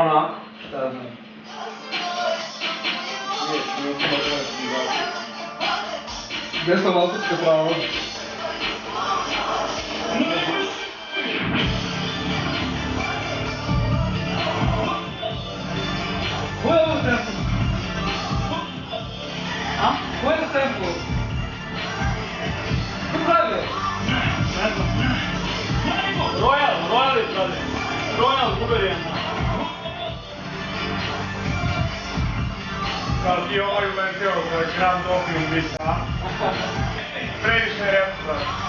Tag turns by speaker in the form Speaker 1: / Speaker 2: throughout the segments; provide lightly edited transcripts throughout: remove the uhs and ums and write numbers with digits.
Speaker 1: onako, šta znam. Gde sam autorske pravo? Ko je ovo tempo? A? Ko je ovo tempo? Ko pravi je?
Speaker 2: Ne znam. Royal je pravi. Royal Uber Kao ti ovaj uleteo za Grand Opium Beat, a? Previše rap, da.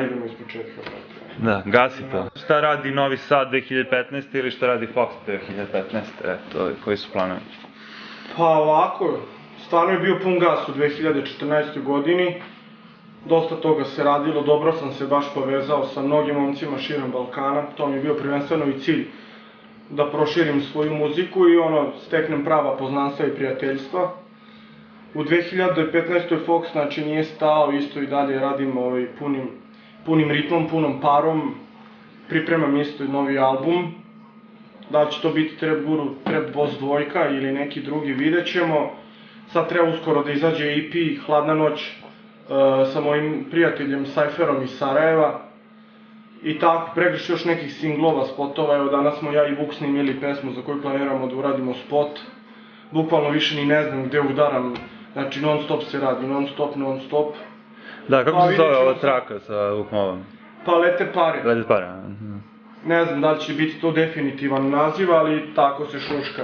Speaker 1: Idemo iz početka.
Speaker 3: Da, gasi to. Šta radi Novi Sad 2015. ili šta radi Fox 2015. Eto, koji su planovi?
Speaker 1: Pa ovako, stvarno je bio pun gas u 2014. godini. Dosta toga se radilo, dobro sam se baš povezao sa mnogim momcima širom Balkana. To mi je bio prvenstveno i cilj da proširim svoju muziku i steknem prava poznanstva i prijateljstva. U 2015. Fox znači nije stao, isto i dalje radim punim ritmom, punom parom. Pripremam isto i novi album. Da li će to biti Trap Guru, Trap Boss 2 ili neki drugi, vidjet ćemo. Sad treba uskoro da izađe EP Hladna noć sa mojim prijateljem Cypherom iz Sarajeva. I tako, pregrši još nekih singlova, spotova. Evo danas smo ja i Vuk snimili pesmu za koju planiramo da uradimo spot. Bukvalno više ni ne znam gde udaram, znači non stop se radi, non stop.
Speaker 3: Da, kako se zove ova traka sa Vukmovom?
Speaker 1: Pa Lete pare.
Speaker 3: Lete pare,
Speaker 1: Ne znam da li će biti to definitivan naziv, ali tako se šuška.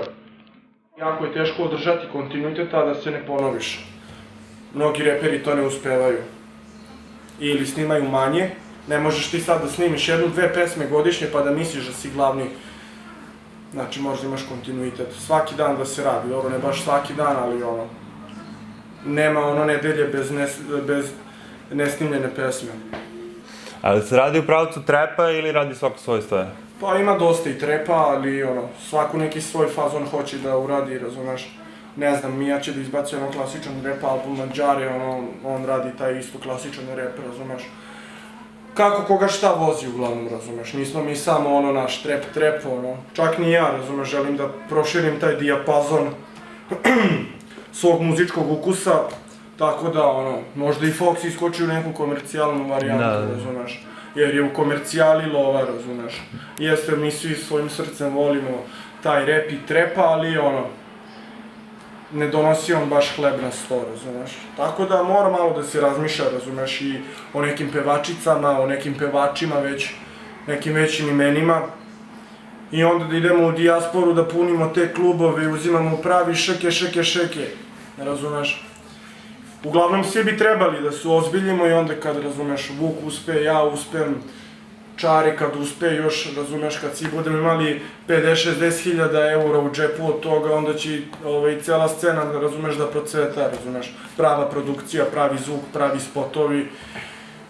Speaker 1: Jako je teško održati kontinuitet, a da se ne ponoviš. Mnogi reperi to ne uspevaju. Ili snimaju manje. Ne možeš ti sad da snimiš 1-2 pesme godišnje pa da misliš da si glavni. Znači možda imaš kontinuitet. Svaki dan da se radi, dobro ne baš svaki dan, ali nema nedelje bez nesnimljene pesme.
Speaker 3: Ali se radi u pravcu trepa ili radi svako svoje stvari?
Speaker 1: Pa ima dosta i trepa, ali svako neki svoj fazon hoće da uradi, razumeš. Ne znam, Mija će da izbaci klasičan rap album, Mađare, on radi taj isto klasičan rap, razumeš. Kako koga šta vozi uglavnom, razumeš, nismo mi samo naš trap, čak ni ja, razumeš, želim da proširim taj dijapazon svog muzičkog ukusa, tako da, možda i Fox iskoči u neku komercijalnu varijantu, razumeš, jer je u komercijali lova, razumeš, jeste mi svi svojim srcem volimo taj rap i trepa, ali ne donosi on baš hleb na sto, razumeš. Tako da mora malo da se razmišlja, razumeš, i o nekim pevačicama, o nekim pevačima već, nekim većim imenima. I onda da idemo u dijasporu, da punimo te klubove i uzimamo pravi šeke, razumeš. Uglavnom svi bi trebali da se ozbiljimo i onda kad, razumeš, Vuk uspe, ja uspem, Čare kad uspe još, razumeš, kad svi budemo imali 50-60 hiljada eura u džepu od toga, onda će i cela scena, razumeš, da procveta, razumeš, prava produkcija, pravi zvuk, pravi spotovi.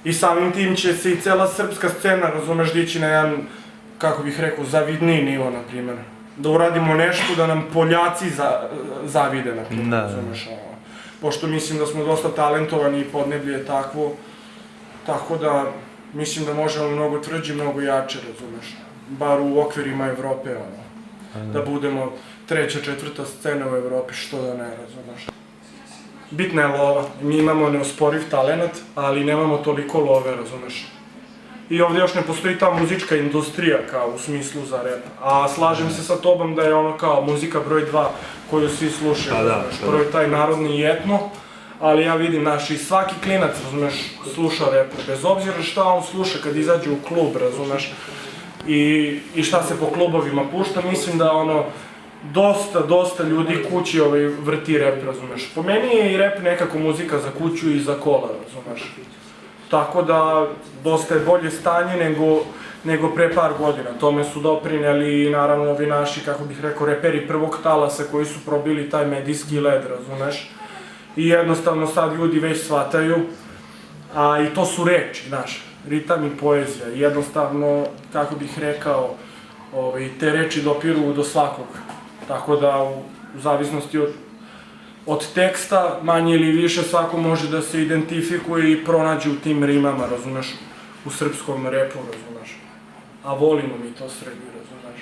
Speaker 1: I samim tim će se i cela srpska scena, razumeš, dići na jedan, kako bih rekao, zavidniji nivo, na primjer. da uradimo nešto da nam Poljaci zavide, na primjer,
Speaker 3: Da.
Speaker 1: razumeš, ono. Pošto mislim da smo dosta talentovani i podneblje je takvo, tako da mislim da možemo mnogo tvrđi, mnogo jače, razumeš, bar u okvirima Evrope, ono, da budemo treća, četvrta scena u Evropi, što da ne, razumeš. Bitna je lova, mi imamo neosporiv talenat, ali nemamo toliko love, razumeš. I ovdje još ne postoji ta muzička industrija kao u smislu za rap. A slažem se sa tobom da je ono kao muzika broj 2 koju svi slušaju, razumeš. Prvo je taj narodni i etno, ali ja vidim, naš, i svaki klinac, razumeš, sluša rap. Bez obzira šta on sluša kad izađe u klub, razumeš, i šta se po klubovima pušta, mislim da ono, dosta ljudi kući vrti rap, razumeš. Po meni je i rap nekako muzika za kuću i za kola, razumeš. Tako da, dosta je bolje stanje nego pre par godina. Tome su doprineli naravno ovi naši, kako bih rekao, reperi prvog talasa koji su probili taj medijski led, razumeš. I jednostavno sad ljudi već shvataju, a i to su reči, znaš, ritam i poezija. Jednostavno, kako bih rekao, te reči dopiru do svakog. Tako da, u zavisnosti od teksta, manje ili više, svako može da se identifikuje i pronađe u tim rimama, razumeš, u srpskom repu, razumeš. A volimo mi to Srbi, razumeš.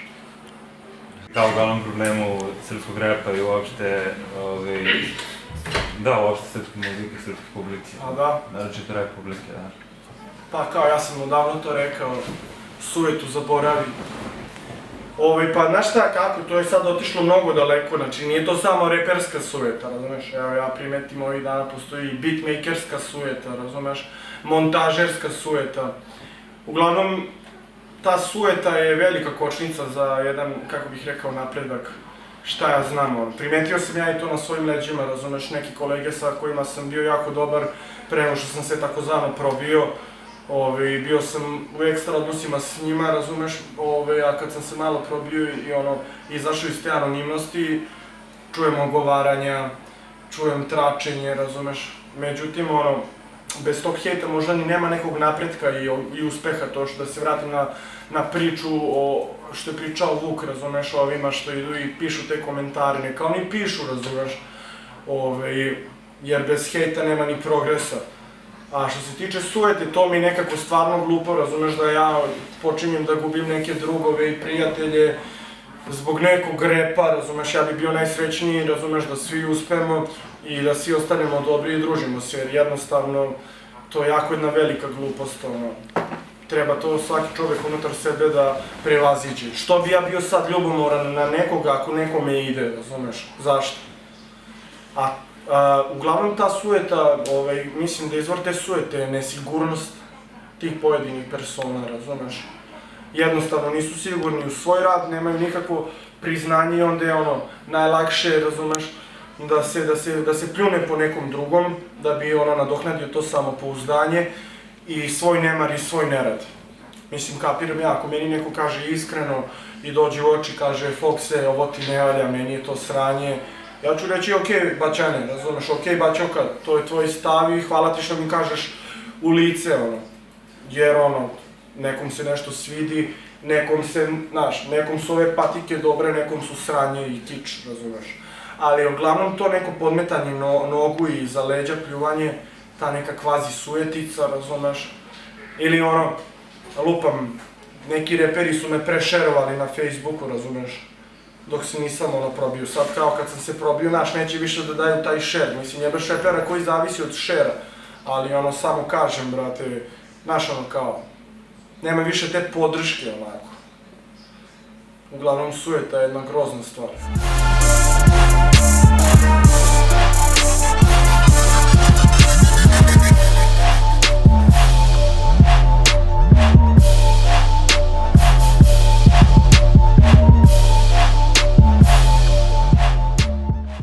Speaker 3: Kao glavnom problemu srpskog repa i uopšte, da, uopšte srpske muzike, srpske publike.
Speaker 1: A da?
Speaker 3: Naročito rap publike, da.
Speaker 1: Pa kao, ja sam odavno to rekao, sujetu zaboravi. Pa znaš šta, kako, to je sad otišlo mnogo daleko, znači nije to samo reperska sujeta, razumeš, evo ja primetim ovih dana postoji beatmakerska sujeta, razumeš, montažerska sujeta. Uglavnom, ta sujeta je velika kočnica za jedan, kako bih rekao, napredak, šta ja znam, primetio sam ja i to na svojim leđima, razumeš, neki kolege sa kojima sam bio jako dobar, pre nego što sam se takozvano probio, bio sam u ekstra odnosima s njima, razumeš, a kad sam se malo probio i izašao iz te anonimnosti, čujem ogovaranja, čujem tračenje, razumeš, međutim, bez tog hejta možda ni nema nekog napretka i uspeha, to što da se vratim na priču što je pričao Vuk, razumeš, ovima što idu i pišu te komentare, neka oni pišu, razumeš, jer bez hejta nema ni progresa. A što se tiče sujete, to mi nekako stvarno glupo, razumeš, da ja počinjem da gubim neke drugove i prijatelje zbog nekog repa, razumeš, ja bi bio najsrećniji, razumeš, da svi uspemo i da svi ostanemo dobri i družimo se, jer jednostavno to je jako jedna velika glupost, treba to svaki čovek unutar sebe da prevaziđe. Što bi ja bio sad ljubomoran na nekoga ako nekome ide, razumeš, zašto? Uglavnom ta sujeta, mislim da izvor te sujete je nesigurnost tih pojedinih persona, razumeš. Jednostavno nisu sigurni u svoj rad, nemaju nikakvo priznanje i onda je najlakše, razumeš, da se pljune po nekom drugom, da bi nadoknadio to samopouzdanje i svoj nemar i svoj nerad. Mislim, kapiram ja, ako meni neko kaže iskreno i dođe u oči, kaže Fokse, ovo ti ne valja, meni je to sranje, ja ću reći, okej, bačane, razumeš, okej, bačoka, to je tvoj stav i hvala ti što mi kažeš u lice, jer nekom se nešto svidi, nekom se, znaš, nekom su ove patike dobre, nekom su sranje i kič, razumeš. Ali uglavnom to neko podmetanje nogu i za leđa pljuvanje, ta neka kvazi sujetica, razumeš, ili lupam, neki reperi su me prešerovali na Facebooku, razumeš, dok se nisam probio. Sad kao kad sam se probio, znaš, neće više da daju taj share, mislim, jebeš repera koji zavisi od share-a, ali samo kažem, brate, znaš, kao, nema više te podrške, onako. Uglavnom, sujeta je jedna grozna stvar.